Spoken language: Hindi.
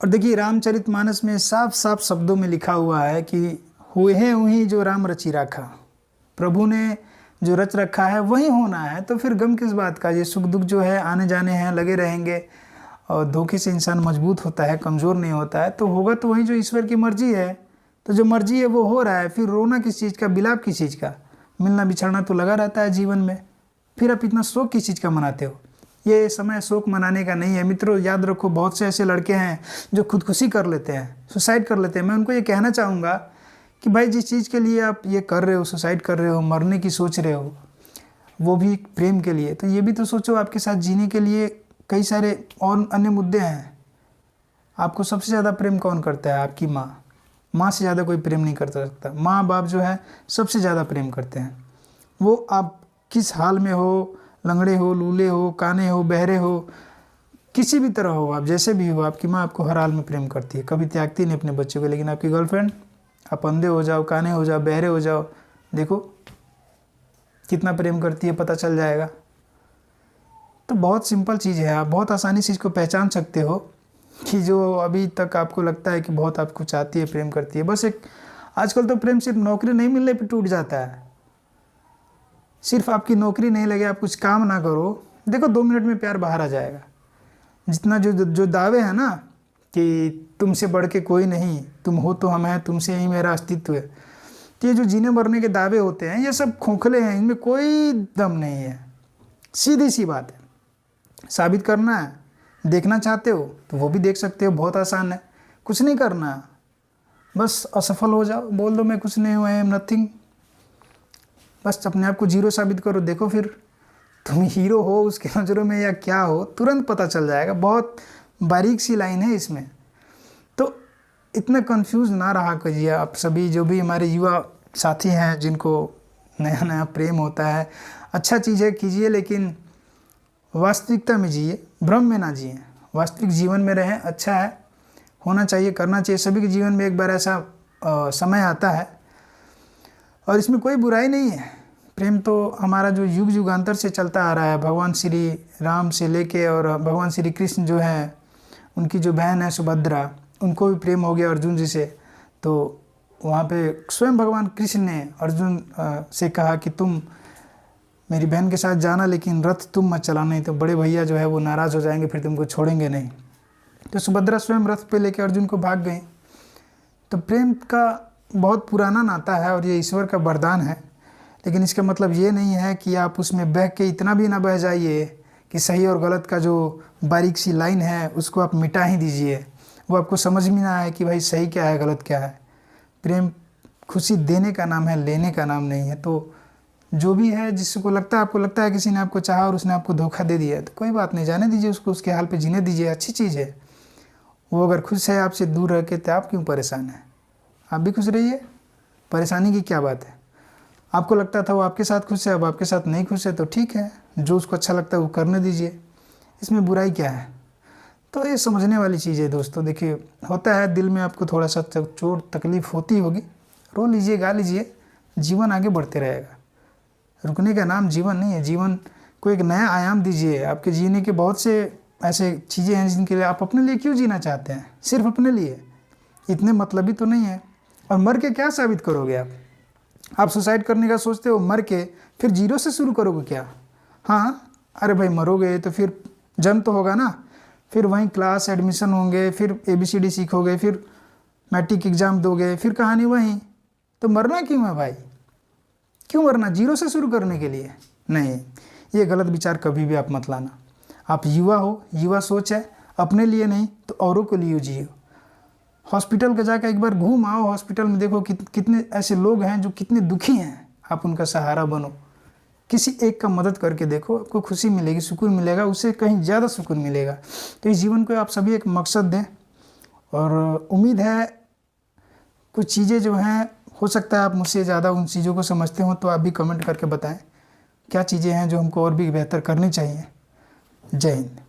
और देखिए रामचरितमानस में साफ साफ शब्दों में लिखा हुआ है कि हुए हैं वही जो राम रचि राखा। प्रभु ने जो रच रखा है वही होना है, तो फिर गम किस बात का। ये सुख दुख जो है आने जाने हैं, लगे रहेंगे। और धोखे से इंसान मजबूत होता है, कमज़ोर नहीं होता है। तो होगा तो वही जो ईश्वर की मर्जी है। तो जो मर्जी है वो हो रहा है, फिर रोना किस चीज़ का, बिलाप किस चीज़ का। मिलना बिछड़ना तो लगा रहता है जीवन में, फिर आप इतना शोक किस चीज़ का मनाते हो। ये समय शोक मनाने का नहीं है मित्रों। याद रखो, बहुत से ऐसे लड़के हैं जो खुदकुशी कर लेते हैं, सुसाइड कर लेते हैं। मैं उनको ये कहना चाहूँगा कि भाई जिस चीज़ के लिए आप ये कर रहे हो, सुसाइड कर रहे हो, मरने की सोच रहे हो, वो भी प्रेम के लिए, तो ये भी तो सोचो आपके साथ जीने के लिए कई सारे और अन्य मुद्दे हैं। आपको सबसे ज़्यादा प्रेम कौन करता है? आपकी माँ। माँ से ज़्यादा कोई प्रेम नहीं कर सकता। माँ बाप जो है सबसे ज़्यादा प्रेम करते हैं। वो आप किस हाल में हो, लंगड़े हो, लूले हो, काने हो, बहरे हो, किसी भी तरह हो, आप जैसे भी हो, आपकी माँ आपको हर हाल में प्रेम करती है, कभी त्यागती नहीं अपने बच्चों को। लेकिन आपकी गर्लफ्रेंड, आप अंधे हो जाओ, काने हो जाओ, बहरे हो जाओ, देखो कितना प्रेम करती है, पता चल जाएगा। तो बहुत सिंपल चीज़ है, आप बहुत आसानी से इसको पहचान सकते हो कि जो अभी तक आपको लगता है कि बहुत आपको चाहती है, प्रेम करती है। बस एक आजकल तो प्रेम सिर्फ नौकरी नहीं मिलने पे टूट जाता है। सिर्फ आपकी नौकरी नहीं लगे, आप कुछ काम ना करो, देखो 2 मिनट में प्यार बाहर आ जाएगा। जितना जो दावे हैं ना कि तुमसे बढ़ के कोई नहीं, तुम हो तो हम हैं, तुमसे ही मेरा अस्तित्व है, तो ये जो जीने मरने के दावे होते हैं ये सब खोखले हैं, इनमें कोई दम नहीं है। सीधी सी बात है। साबित करना है, देखना चाहते हो तो वो भी देख सकते हो, बहुत आसान है। कुछ नहीं करना, बस असफल हो जाओ, बोल दो मैं कुछ नहीं हूँ, आई एम नथिंग। बस अपने आप को जीरो साबित करो, देखो फिर तुम हीरो हो उसके नज़रों में या क्या हो, तुरंत पता चल जाएगा। बहुत बारीक सी लाइन है इसमें। तो इतना कंफ्यूज ना रहा करिए आप सभी, जो भी हमारे युवा साथी हैं जिनको नया नया प्रेम होता है। अच्छा चीज़ है, कीजिए, लेकिन वास्तविकता में जिए, भ्रम में ना जिए। वास्तविक जीवन में रहें, अच्छा है, होना चाहिए, करना चाहिए। सभी के जीवन में एक बार ऐसा समय आता है और इसमें कोई बुराई नहीं है। प्रेम तो हमारा जो युग युगांतर से चलता आ रहा है, भगवान श्री राम से लेके और भगवान श्री कृष्ण जो है, उनकी जो बहन है सुभद्रा, उनको भी प्रेम हो गया अर्जुन जी से। तो वहाँ पे स्वयं भगवान कृष्ण ने अर्जुन से कहा कि तुम मेरी बहन के साथ जाना, लेकिन रथ तुम मत चलाना, नहीं तो बड़े भैया जो है वो नाराज़ हो जाएंगे, फिर तुमको छोड़ेंगे नहीं। तो सुभद्रा स्वयं रथ पे लेके अर्जुन को भाग गई। तो प्रेम का बहुत पुराना नाता है और ये ईश्वर का वरदान है। लेकिन इसका मतलब ये नहीं है कि आप उसमें बह के इतना भी ना बह जाइए कि सही और गलत का जो बारीक सी लाइन है उसको आप मिटा ही दीजिए। वो आपको समझ में ना आए कि भाई सही क्या है, गलत क्या है। प्रेम खुशी देने का नाम है, लेने का नाम नहीं है। तो जो भी है, जिसको लगता है, आपको लगता है किसी ने आपको चाहा और उसने आपको धोखा दे दिया है, तो कोई बात नहीं, जाने दीजिए उसको, उसके हाल पे जीने दीजिए, अच्छी चीज़ है। वो अगर खुश है आपसे दूर रह के, तो आप क्यों परेशान हैं? आप भी खुश रहिए, परेशानी की क्या बात है। आपको लगता था वो आपके साथ खुश है, अब आपके साथ नहीं खुश है, तो ठीक है, जो उसको अच्छा लगता है वो करने दीजिए, इसमें बुराई क्या है। तो ये समझने वाली चीज़ है दोस्तों। देखिए, होता है दिल में आपको थोड़ा सा चोट तकलीफ होती होगी, रो लीजिए, गा लीजिए, जीवन आगे बढ़ते रहेगा। रुकने का नाम जीवन नहीं है। जीवन को एक नया आयाम दीजिए। आपके जीने के बहुत से ऐसे चीज़ें हैं जिनके लिए आप अपने लिए क्यों जीना चाहते हैं, सिर्फ अपने लिए, इतने मतलबी तो नहीं है। और मर के क्या साबित करोगे आप सुसाइड करने का सोचते हो, मर के फिर जीरो से शुरू करोगे क्या? हाँ, अरे भाई मरोगे तो फिर जन्म तो होगा ना, फिर वहीं क्लास एडमिशन होंगे, फिर ABCD सीखोगे, फिर मैट्रिक एग्ज़ाम दोगे, फिर कहानी वहीं। तो मरना क्यों है भाई? क्यों मरना? जीरो से शुरू करने के लिए? नहीं, ये गलत विचार कभी भी आप मत लाना। आप युवा हो, युवा सोच है, अपने लिए नहीं तो औरों के लिए जियो। हॉस्पिटल का जाकर एक बार घूम आओ, हॉस्पिटल में देखो कितने ऐसे लोग हैं जो कितने दुखी हैं, आप उनका सहारा बनो। किसी एक का मदद करके देखो, आपको खुशी मिलेगी, सुकून मिलेगा, उससे कहीं ज़्यादा सुकून मिलेगा। तो इस जीवन को आप सभी एक मकसद दें। और उम्मीद है कुछ चीज़ें जो हैं, हो सकता है आप मुझसे ज़्यादा उन चीज़ों को समझते हो, तो आप भी कमेंट करके बताएं क्या चीज़ें हैं जो हमको और भी बेहतर करनी चाहिए। जय हिंद।